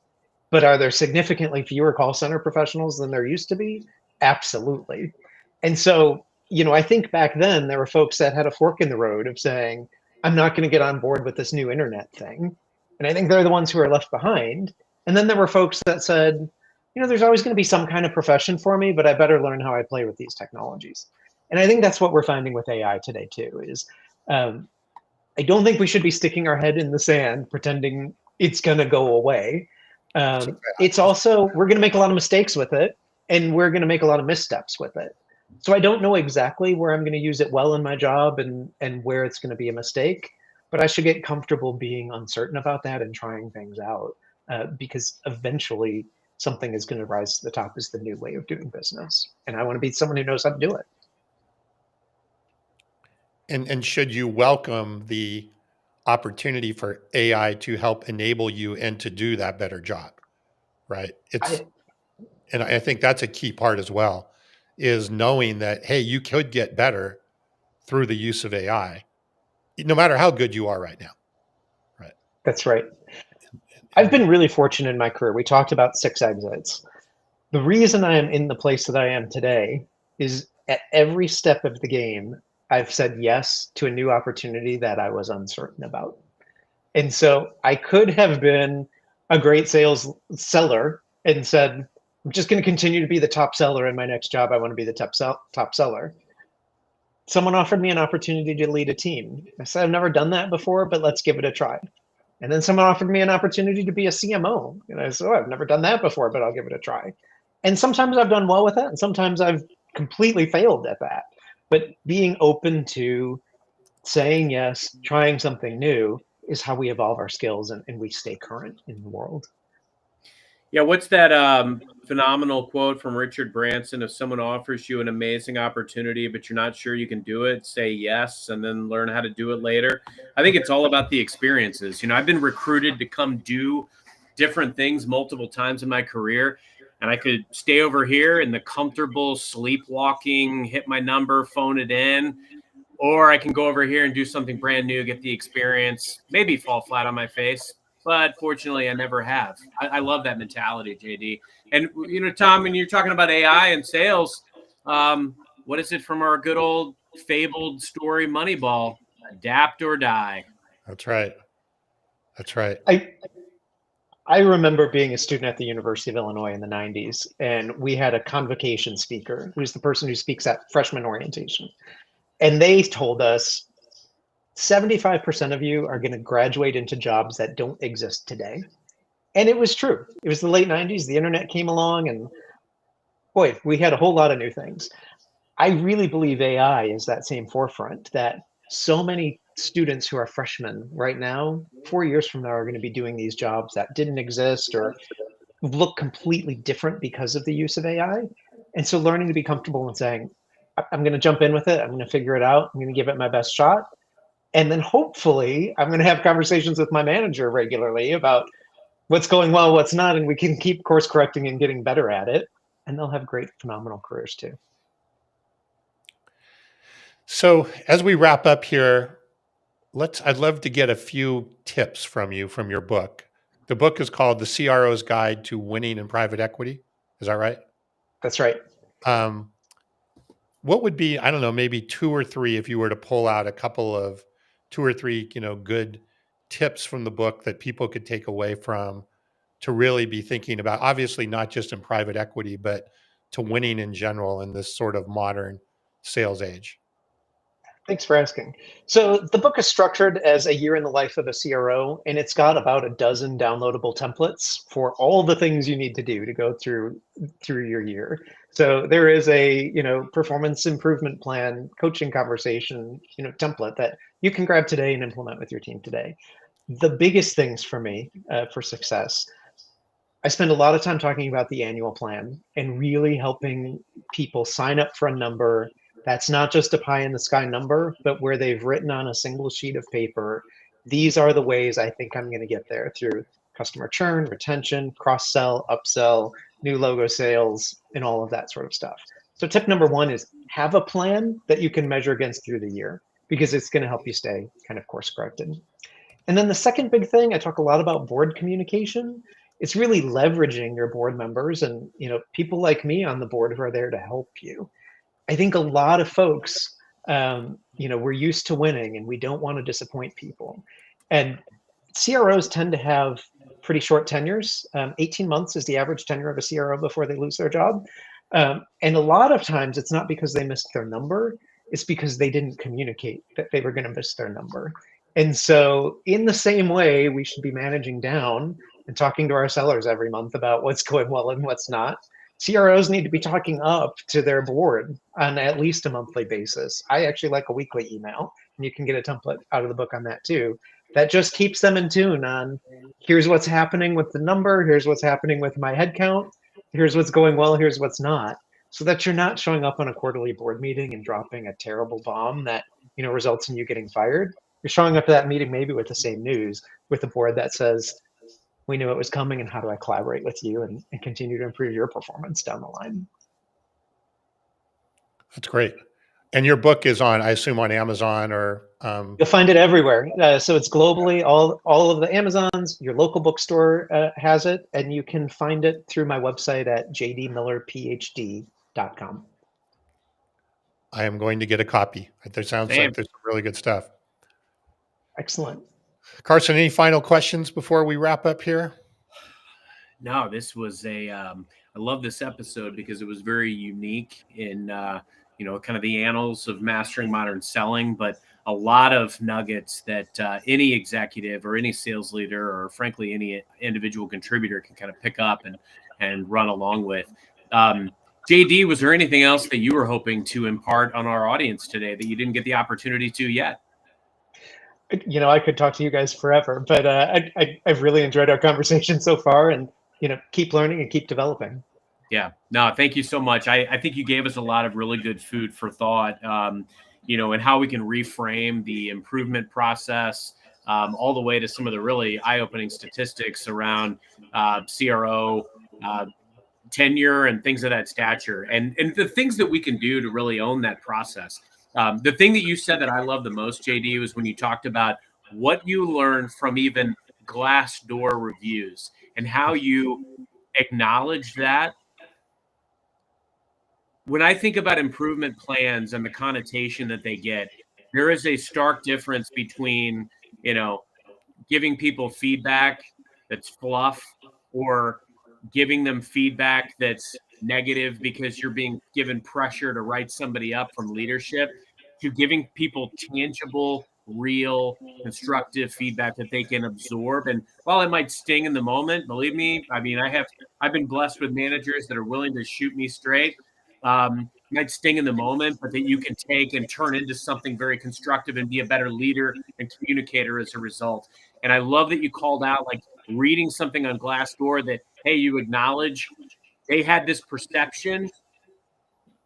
But are there significantly fewer call center professionals than there used to be? Absolutely. And so, I think back then there were folks that had a fork in the road of saying, I'm not going to get on board with this new internet thing. And I think they're the ones who are left behind. And then there were folks that said, there's always going to be some kind of profession for me, but I better learn how I play with these technologies. And I think that's what we're finding with AI today too, is I don't think we should be sticking our head in the sand pretending it's going to go away. It's also, we're going to make a lot of mistakes with it, and we're going to make a lot of missteps with it. So I don't know exactly where I'm going to use it well in my job and where it's going to be a mistake, but I should get comfortable being uncertain about that and trying things out, because eventually something is going to rise to the top as the new way of doing business. And I want to be someone who knows how to do it. And should you welcome the opportunity for AI to help enable you and to do that better job, right? And I think that's a key part as well, is knowing that, hey, you could get better through the use of AI, no matter how good you are right now, right? That's right. I've been really fortunate in my career. We talked about 6 exits. The reason I am in the place that I am today is at every step of the game, I've said yes to a new opportunity that I was uncertain about. And so I could have been a great sales seller and said, I'm just going to continue to be the top seller in my next job. I want to be the top seller. Someone offered me an opportunity to lead a team. I said, I've never done that before, but let's give it a try. And then someone offered me an opportunity to be a CMO. And I said, oh, I've never done that before, but I'll give it a try. And sometimes I've done well with that, and sometimes I've completely failed at that. But being open to saying yes, trying something new is how we evolve our skills and we stay current in the world. Yeah, what's that phenomenal quote from Richard Branson? If someone offers you an amazing opportunity, but you're not sure you can do it, say yes, and then learn how to do it later. I think it's all about the experiences. I've been recruited to come do different things multiple times in my career, and I could stay over here in the comfortable sleepwalking, hit my number, phone it in, or I can go over here and do something brand new, get the experience, maybe fall flat on my face. But fortunately, I never have. I love that mentality, JD. And, Tom, when you're talking about AI and sales, what is it from our good old fabled story Moneyball? Adapt or die. That's right. That's right. I remember being a student at the University of Illinois in the 90s, and we had a convocation speaker who's the person who speaks at freshman orientation. And they told us 75% of you are going to graduate into jobs that don't exist today. And it was true. It was the late 90s. The internet came along, and boy, we had a whole lot of new things. I really believe AI is that same forefront, that so many students who are freshmen right now, 4 years from now, are going to be doing these jobs that didn't exist or look completely different because of the use of AI. And so learning to be comfortable and saying, I'm going to jump in with it. I'm going to figure it out. I'm going to give it my best shot. And then hopefully I'm going to have conversations with my manager regularly about what's going well, what's not, and we can keep course correcting and getting better at it. And they'll have great, phenomenal careers too. So as we wrap up here, I'd love to get a few tips from you from your book. The book is called The CRO's Guide to Winning in Private Equity. Is that right? That's right. What would be, I don't know, maybe 2 or 3, if you were to pull out a couple of 2 or 3, good tips from the book that people could take away from to really be thinking about, obviously not just in private equity, but to winning in general in this sort of modern sales age? Thanks for asking. So the book is structured as a year in the life of a CRO, and it's got about a dozen downloadable templates for all the things you need to do to go through your year. So there is a performance improvement plan, coaching conversation template that you can grab today and implement with your team today. The biggest things for me for success, I spend a lot of time talking about the annual plan and really helping people sign up for a number that's not just a pie in the sky number, but where they've written on a single sheet of paper, these are the ways I think I'm going to get there through customer churn, retention, cross sell, upsell, new logo sales, and all of that sort of stuff. So tip number 1 is have a plan that you can measure against through the year, because it's going to help you stay kind of course corrected. And then the second big thing, I talk a lot about board communication. It's really leveraging your board members and people like me on the board who are there to help you. I think a lot of folks, we're used to winning and we don't want to disappoint people. And CROs tend to have pretty short tenures. 18 months is the average tenure of a CRO before they lose their job. And a lot of times it's not because they missed their number, it's because they didn't communicate that they were going to miss their number. And so in the same way, we should be managing down and talking to our sellers every month about what's going well and what's not. CROs need to be talking up to their board on at least a monthly basis. I actually like a weekly email, and you can get a template out of the book on that too. That just keeps them in tune on, here's what's happening with the number, here's what's happening with my headcount, here's what's going well, here's what's not, so that you're not showing up on a quarterly board meeting and dropping a terrible bomb that results in you getting fired. You're showing up to that meeting maybe with the same news, with a board that says, we knew it was coming, and how do I collaborate with you and continue to improve your performance down the line? That's great. And your book is on, I assume, on Amazon or? You'll find it everywhere. So it's globally, all of the Amazons, your local bookstore has it, and you can find it through my website at jdmillerphd.com. I am going to get a copy. There sounds like there's some really good stuff. Excellent. Carson, any final questions before we wrap up here? No, this was I love this episode because it was very unique in, kind of the annals of mastering modern selling, but a lot of nuggets that any executive or any sales leader or frankly, any individual contributor can kind of pick up and run along with. JD, was there anything else that you were hoping to impart on our audience today that you didn't get the opportunity to yet? I could talk to you guys forever, but I've really enjoyed our conversation so far, and keep learning and keep developing. Yeah, no, thank you so much. I think you gave us a lot of really good food for thought, and how we can reframe the improvement process, all the way to some of the really eye-opening statistics around CRO tenure and things of that stature, and the things that we can do to really own that process. The thing that you said that I love the most, JD, was when you talked about what you learned from even Glassdoor reviews and how you acknowledge that. When I think about improvement plans and the connotation that they get, there is a stark difference between, giving people feedback that's fluff or giving them feedback that's negative because you're being given pressure to write somebody up from leadership, to giving people tangible, real, constructive feedback that they can absorb. And while it might sting in the moment, believe me, I've been blessed with managers that are willing to shoot me straight. might sting in the moment, but that you can take and turn into something very constructive and be a better leader and communicator as a result. And I love that you called out, like, reading something on Glassdoor that, hey, you acknowledge they had this perception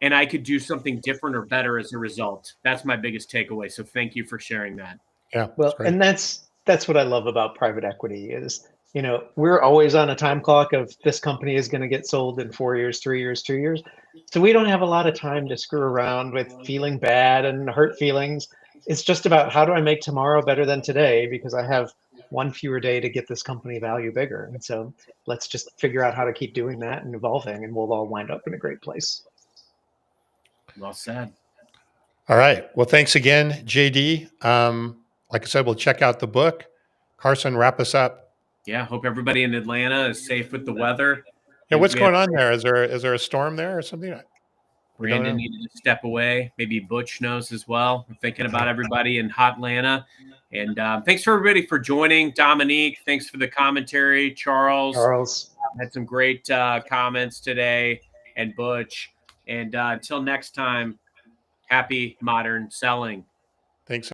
and I could do something different or better as a result. That's my biggest takeaway. So thank you for sharing that. Yeah, that's Well, great. and that's what I love about private equity is, we're always on a time clock of this company is going to get sold in 4 years, 3 years, 2 years. So we don't have a lot of time to screw around with feeling bad and hurt feelings. It's just about how do I make tomorrow better than today because I have one fewer day to get this company value bigger. And so let's just figure out how to keep doing that and evolving, and we'll all wind up in a great place. Well said. All right. Well, thanks again, JD. Like I said, we'll check out the book. Carson, wrap us up. Yeah, hope everybody in Atlanta is safe with the weather. Yeah, what's going on there? Is there a storm there or something? Brandon needed to step away. Maybe Butch knows as well. I'm thinking about everybody in hot Atlanta. And thanks for everybody for joining. Dominique, thanks for the commentary. Charles had some great comments today, and Butch. And until next time, happy modern selling. Thanks.